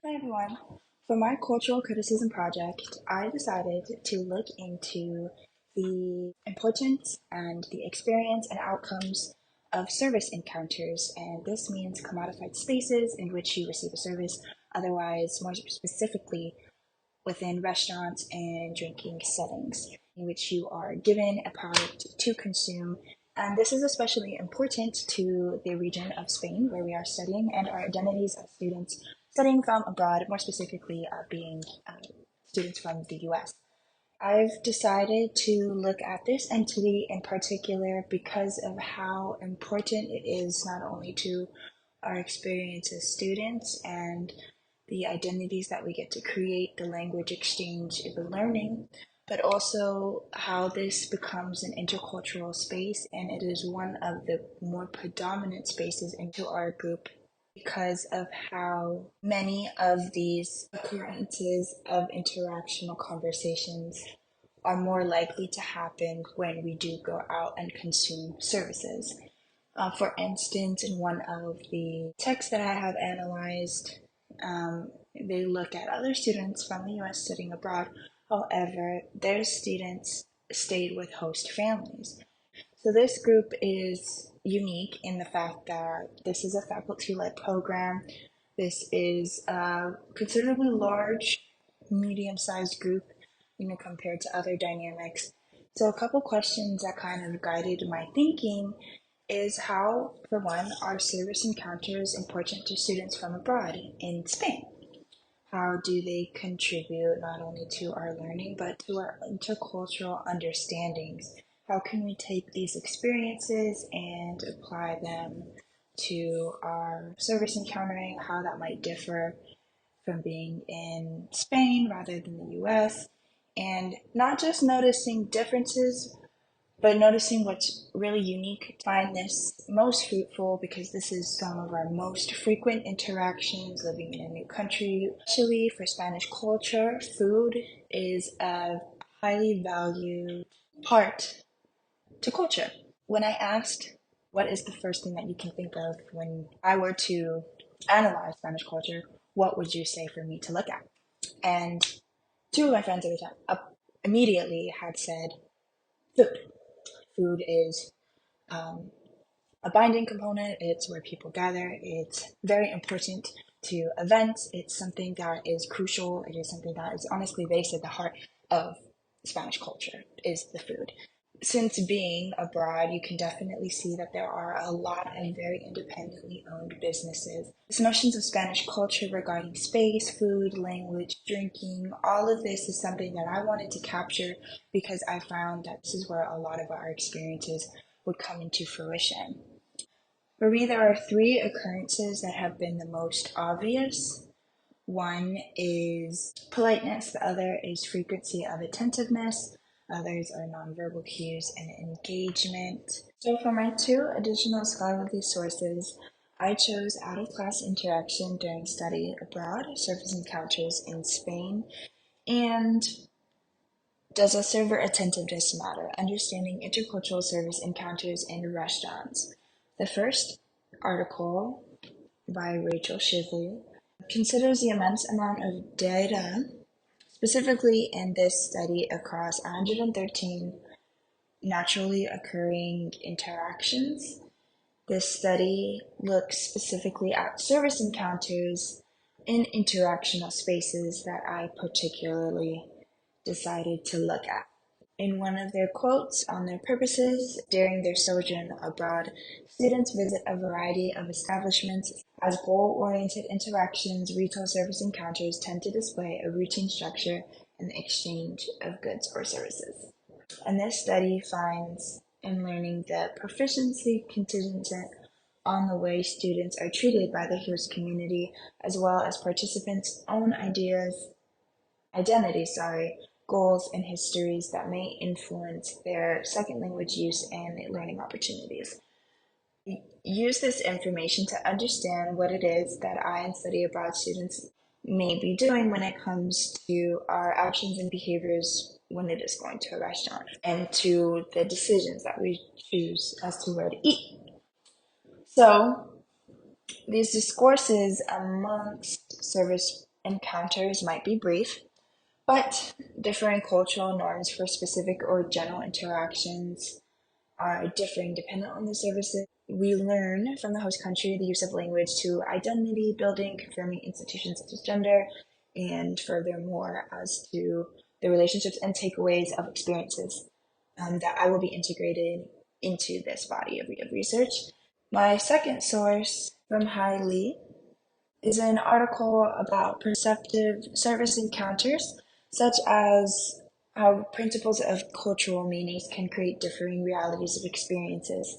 Hi everyone. For my cultural criticism project, I decided to look into the importance and the experience and outcomes of service encounters, and this means commodified spaces in which you receive a service, otherwise, more specifically, within restaurants and drinking settings, in which you are given a product to consume. And this is especially important to the region of Spain where we are studying, and our identities as students studying from abroad, more specifically being students from the US. I've decided to look at this entity in particular because of how important it is not only to our experience as students and the identities that we get to create, the language exchange, the learning, but also how this becomes an intercultural space, and it is one of the more predominant spaces into our group because of how many of these occurrences of interactional conversations are more likely to happen when we do go out and consume services. For instance, in one of the texts that I have analyzed, they look at other students from the US studying abroad. However, their students stayed with host families. So this group is unique in the fact that this is a faculty-led program. This is a considerably large, medium-sized group, compared to other dynamics. So a couple questions that kind of guided my thinking is how, for one, are service encounters important to students from abroad in Spain? How do they contribute not only to our learning, but to our intercultural understandings? How can we take these experiences and apply them to our service encountering, how that might differ from being in Spain rather than the US? And not just noticing differences, but noticing what's really unique. Find this most fruitful because this is some of our most frequent interactions living in a new country. Especially for Spanish culture, food is a highly valued part to culture. When I asked what is the first thing that you can think of when I were to analyze Spanish culture, what would you say for me to look at? And two of my friends at the time immediately had said food. Food is a binding component. It's where people gather. It's very important to events. It's something that is crucial. It is something that is honestly based at the heart of Spanish culture, is the food. Since being abroad, you can definitely see that there are a lot of very independently owned businesses. These notions of Spanish culture regarding space, food, language, drinking, all of this is something that I wanted to capture because I found that this is where a lot of our experiences would come into fruition. For me, there are three occurrences that have been the most obvious. One is politeness, the other is frequency of attentiveness, others are nonverbal cues and engagement. So for my two additional scholarly sources, I chose out-of-class interaction during study abroad, service encounters in Spain, and does a server attentiveness matter? Understanding intercultural service encounters in restaurants. The first article by Rachel Shively considers the immense amount of data, specifically in this study across 113 naturally occurring interactions. This study looks specifically at service encounters in interactional spaces that I particularly decided to look at. In one of their quotes on their purposes, during their sojourn abroad, students visit a variety of establishments. As goal-oriented interactions, retail service encounters tend to display a routine structure in the exchange of goods or services. And this study finds in learning the proficiency contingent on the way students are treated by the host community, as well as participants' own identities, goals, and histories that may influence their second language use and learning opportunities. Use this information to understand what it is that I and study abroad students may be doing when it comes to our actions and behaviors when it is going to a restaurant, and to the decisions that we choose as to where to eat. So these discourses amongst service encounters might be brief, but differing cultural norms for specific or general interactions are differing dependent on the services. We learn from the host country the use of language to identity building, confirming institutions such as gender, and furthermore as to the relationships and takeaways of experiences that I will be integrated into this body of research. My second source from Hai Li is an article about perceptive service encounters, such as how principles of cultural meanings can create differing realities of experiences.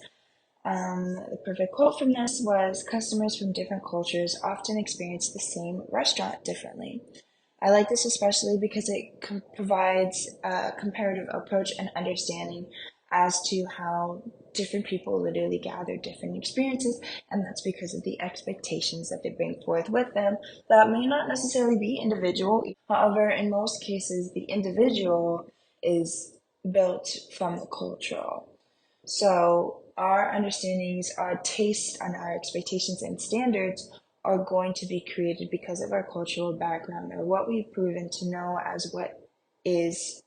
The perfect quote from this was, "Customers from different cultures often experience the same restaurant differently." I like this especially because it provides a comparative approach and understanding as to how different people literally gather different experiences, and that's because of the expectations that they bring forth with them that may not necessarily be individual. However, in most cases, the individual is built from the cultural. So our understandings, our taste, and our expectations and standards are going to be created because of our cultural background or what we've proven to know as what is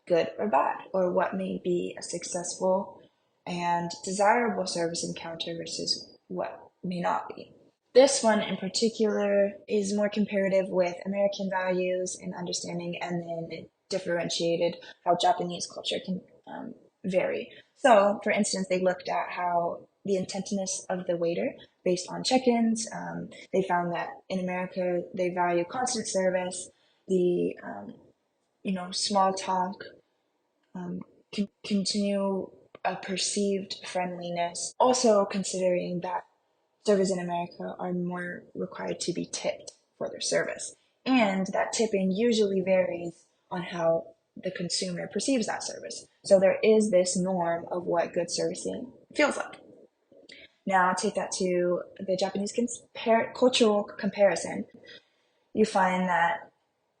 good or bad, or what may be a successful and desirable service encounter versus what may not be. This one in particular is more comparative with American values and understanding, and then differentiated how Japanese culture can vary. So, for instance, they looked at how the attentiveness of the waiter based on check-ins. They found that in America, they value constant service, the small talk, continue a perceived friendliness. Also considering that servers in America are more required to be tipped for their service, and that tipping usually varies on how the consumer perceives that service. So there is this norm of what good servicing feels like. Now take that to the Japanese cultural comparison. You find that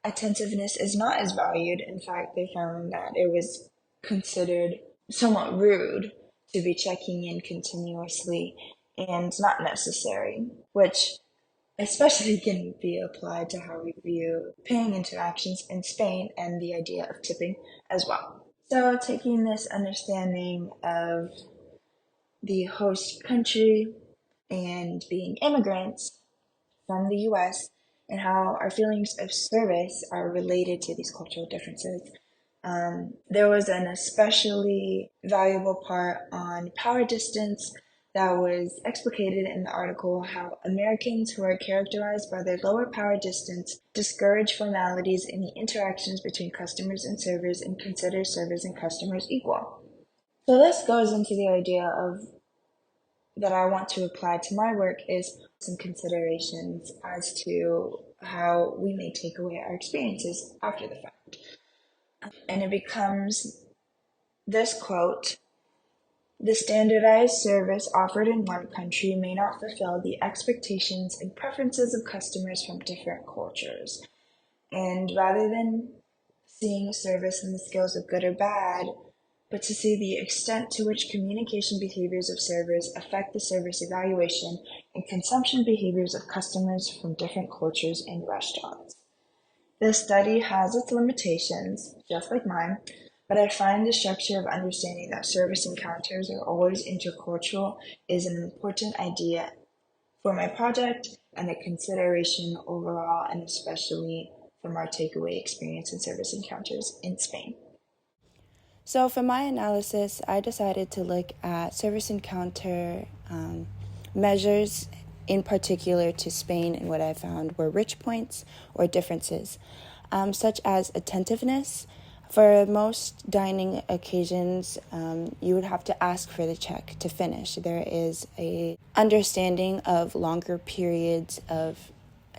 attentiveness is not as valued. In fact, they found that it was considered somewhat rude to be checking in continuously and not necessary, which especially can be applied to how we view paying interactions in Spain and the idea of tipping as well. So taking this understanding of the host country and being immigrants from the US and how our feelings of service are related to these cultural differences. There was an especially valuable part on power distance that was explicated in the article, how Americans who are characterized by their lower power distance discourage formalities in the interactions between customers and servers and consider servers and customers equal. So this goes into the idea of that I want to apply to my work is some considerations as to how we may take away our experiences after the fact. And it becomes this quote: "The standardized service offered in one country may not fulfill the expectations and preferences of customers from different cultures." And rather than seeing a service in the scales of good or bad, but to see the extent to which communication behaviors of servers affect the service evaluation and consumption behaviors of customers from different cultures in restaurants. This study has its limitations, just like mine, but I find the structure of understanding that service encounters are always intercultural is an important idea for my project and a consideration overall, and especially from our takeaway experience in service encounters in Spain. So for my analysis, I decided to look at service encounter measures in particular to Spain, and what I found were rich points or differences, such as attentiveness. For most dining occasions, you would have to ask for the check to finish. There is a understanding of longer periods of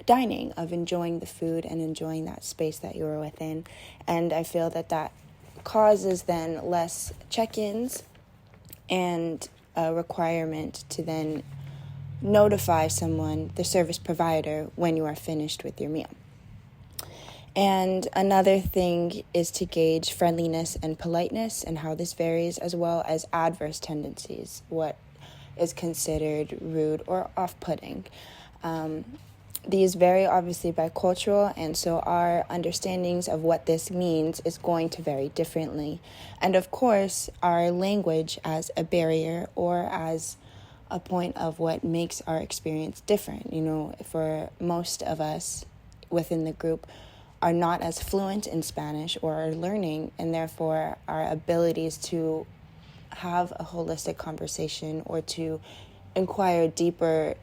dining, of enjoying the food and enjoying that space that you were within, and I feel that causes then less check-ins and a requirement to then notify someone, the service provider, when you are finished with your meal. And another thing is to gauge friendliness and politeness and how this varies, as well as adverse tendencies, what is considered rude or off-putting. these vary obviously by cultural, and so our understandings of what this means is going to vary differently. And of course, our language as a barrier or as a point of what makes our experience different. For most of us within the group are not as fluent in Spanish or are learning, and therefore our abilities to have a holistic conversation or to inquire deeper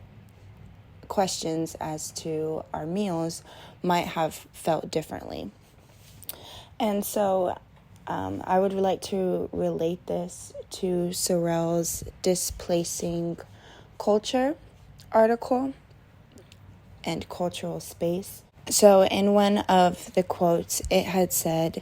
questions as to our meals might have felt differently. And so I would like to relate this to Sorrell's Displacing Culture article and cultural space. So in one of the quotes, it had said,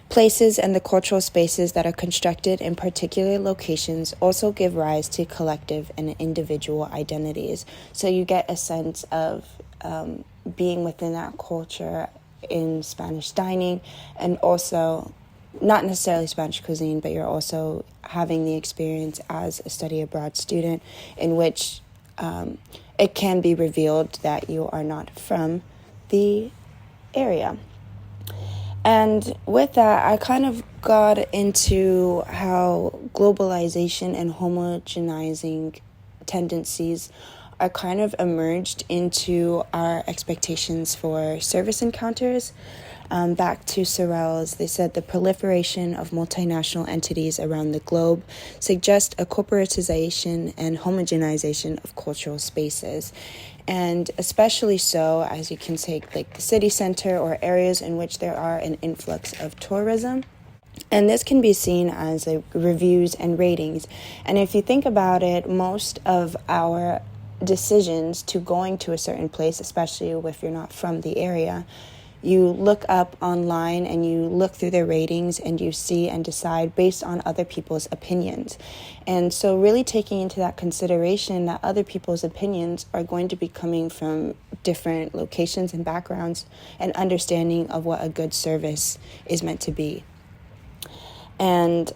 "Places and the cultural spaces that are constructed in particular locations also give rise to collective and individual identities." So you get a sense of being within that culture in Spanish dining, and also not necessarily Spanish cuisine, but you're also having the experience as a study abroad student in which it can be revealed that you are not from the area. And with that, I kind of got into how globalization and homogenizing tendencies are kind of emerged into our expectations for service encounters. Back to Sorrell's, they said the proliferation of multinational entities around the globe suggest a corporatization and homogenization of cultural spaces. And especially so as you can take like the city center or areas in which there are an influx of tourism. And this can be seen as reviews and ratings. And if you think about it, most of our decisions to going to a certain place, especially if you're not from the area, you look up online and you look through their ratings and you see and decide based on other people's opinions. And so really taking into that consideration that other people's opinions are going to be coming from different locations and backgrounds, and understanding of what a good service is meant to be. And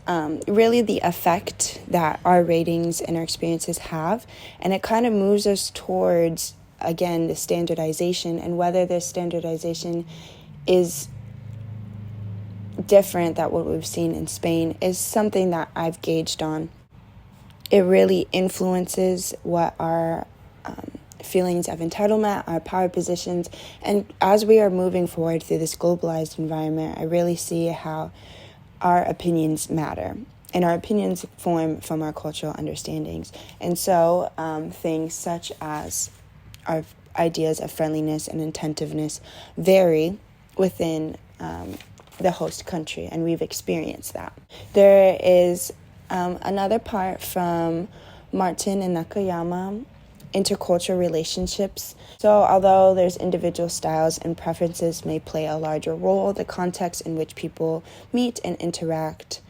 really the effect that our ratings and our experiences have, and it kind of moves us towards, again, the standardization, and whether this standardization is different than what we've seen in Spain is something that I've gauged on. It really influences what our feelings of entitlement, our power positions, and as we are moving forward through this globalized environment, I really see how our opinions matter, and our opinions form from our cultural understandings. And so things such as our ideas of friendliness and attentiveness vary within the host country, and we've experienced that. There is another part from Martin and Nakayama, Intercultural Relationships. So although there's individual styles and preferences may play a larger role, the context in which people meet and interact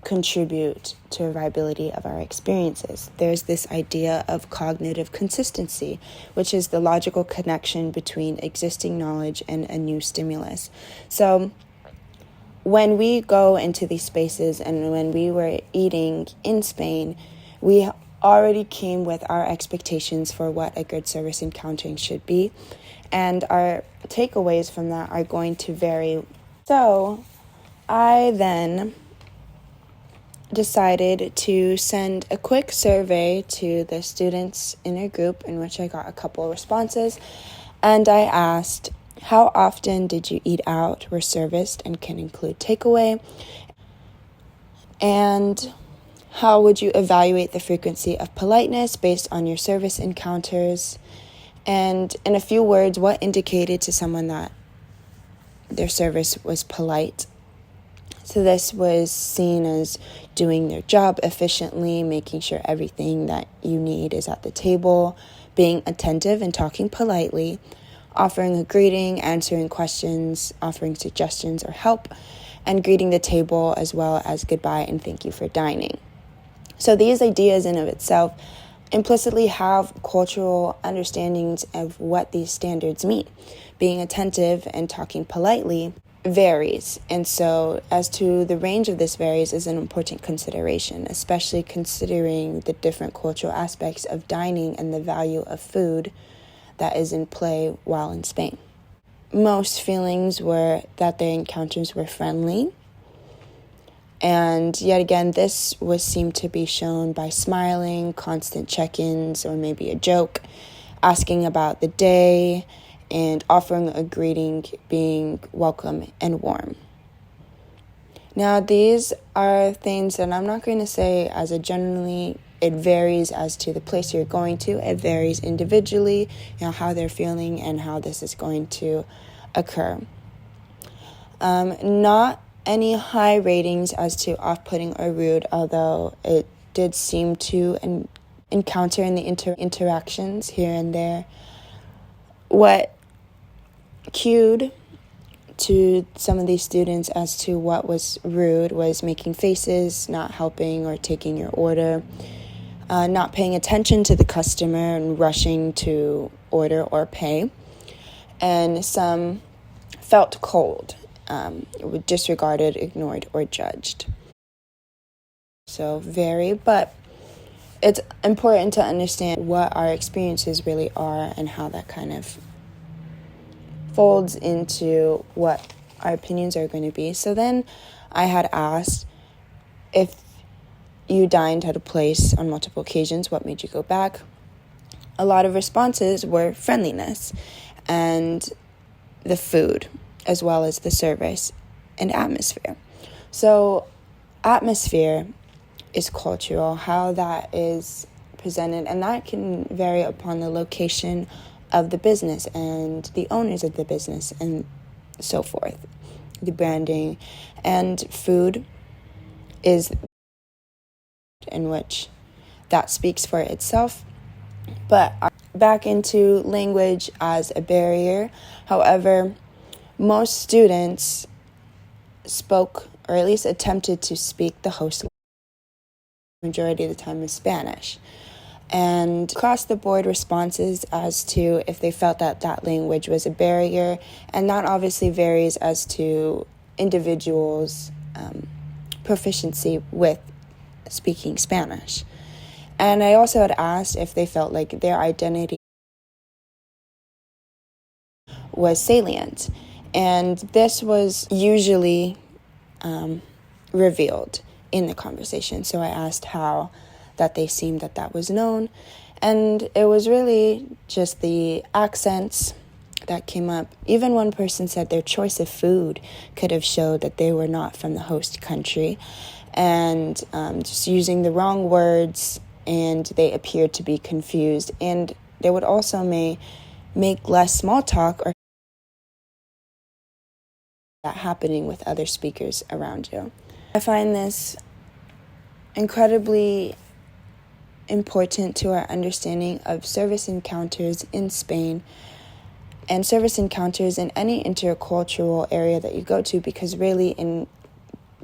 contribute to a viability of our experiences. There's this idea of cognitive consistency, which is the logical connection between existing knowledge and a new stimulus. So when we go into these spaces, and when we were eating in Spain, we already came with our expectations for what a good service encountering should be, and our takeaways from that are going to vary. So I then decided to send a quick survey to the students in a group, in which I got a couple of responses, and I asked, how often did you eat out, were serviced, and can include takeaway? And how would you evaluate the frequency of politeness based on your service encounters? And in a few words, what indicated to someone that their service was polite? So this was seen as doing their job efficiently, making sure everything that you need is at the table, being attentive and talking politely, offering a greeting, answering questions, offering suggestions or help, and greeting the table as well as goodbye and thank you for dining. So these ideas in of itself implicitly have cultural understandings of what these standards mean. Being attentive and talking politely varies, and so as to the range of this varies is an important consideration, especially considering the different cultural aspects of dining and the value of food that is in play while in Spain. Most feelings were that their encounters were friendly. And yet again, this was seemed to be shown by smiling, constant check-ins, or maybe a joke, asking about the day, and offering a greeting, being welcome and warm. Now, these are things that I'm not going to say as a generally, it varies as to the place you're going to. It varies individually, how they're feeling and how this is going to occur. Not any high ratings as to off-putting or rude, although it did seem to encounter in the interactions here and there. What cued to some of these students as to what was rude was making faces, not helping or taking your order, not paying attention to the customer and rushing to order or pay, and some felt cold, disregarded, ignored, or judged. So vary, but it's important to understand what our experiences really are and how that kind of folds into what our opinions are going to be. So then I had asked, if you dined at a place on multiple occasions, what made you go back? A lot of responses were friendliness and the food, as well as the service and atmosphere. So atmosphere is cultural, how that is presented, and that can vary upon the location of the business and the owners of the business and so forth, the branding. And food is in which that speaks for itself. But back into language as a barrier. However, most students spoke, or at least attempted to speak, the host majority of the time is Spanish. And across the board responses as to if they felt that that language was a barrier, and that obviously varies as to individuals' proficiency with speaking Spanish. And I also had asked if they felt like their identity was salient, and this was usually revealed in the conversation. So I asked how that they seemed that was known, and it was really just the accents that came up. Even one person said their choice of food could have showed that they were not from the host country, and just using the wrong words, and they appeared to be confused, and they would also make less small talk or that happening with other speakers around you. I find this incredibly important to our understanding of service encounters in Spain and service encounters in any intercultural area that you go to, because really in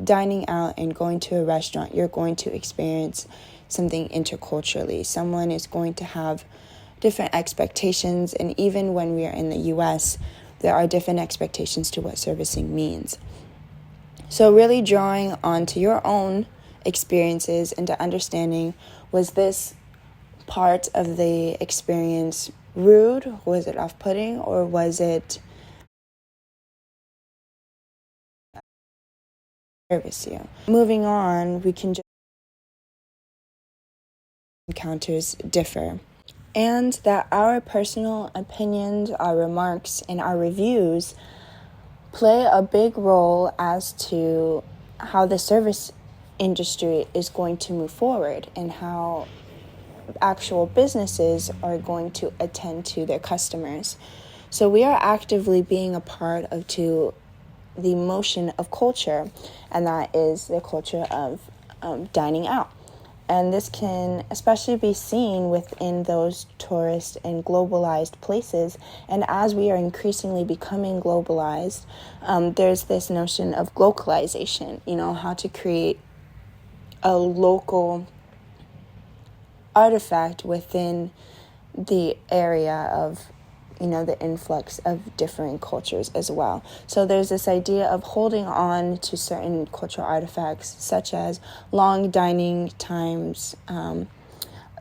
dining out and going to a restaurant, you're going to experience something interculturally. Someone is going to have different expectations, and even when we are in the US, there are different expectations to what servicing means. So really drawing onto your own experiences into understanding, was this part of the experience rude? Was it off-putting? Or was it service you? Moving on, we can just encounters differ, and that our personal opinions, our remarks, and our reviews play a big role as to how the service industry is going to move forward and how actual businesses are going to attend to their customers. So we are actively being a part of the motion of culture, and that is the culture of dining out. And this can especially be seen within those tourist and globalized places. And as we are increasingly becoming globalized, there's this notion of localization, how to create a local artifact within the area of, the influx of different cultures as well. So there's this idea of holding on to certain cultural artifacts, such as long dining times,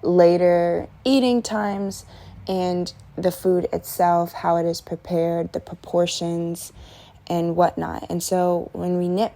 later eating times, and the food itself, how it is prepared, the proportions, and whatnot. And so when we nitpick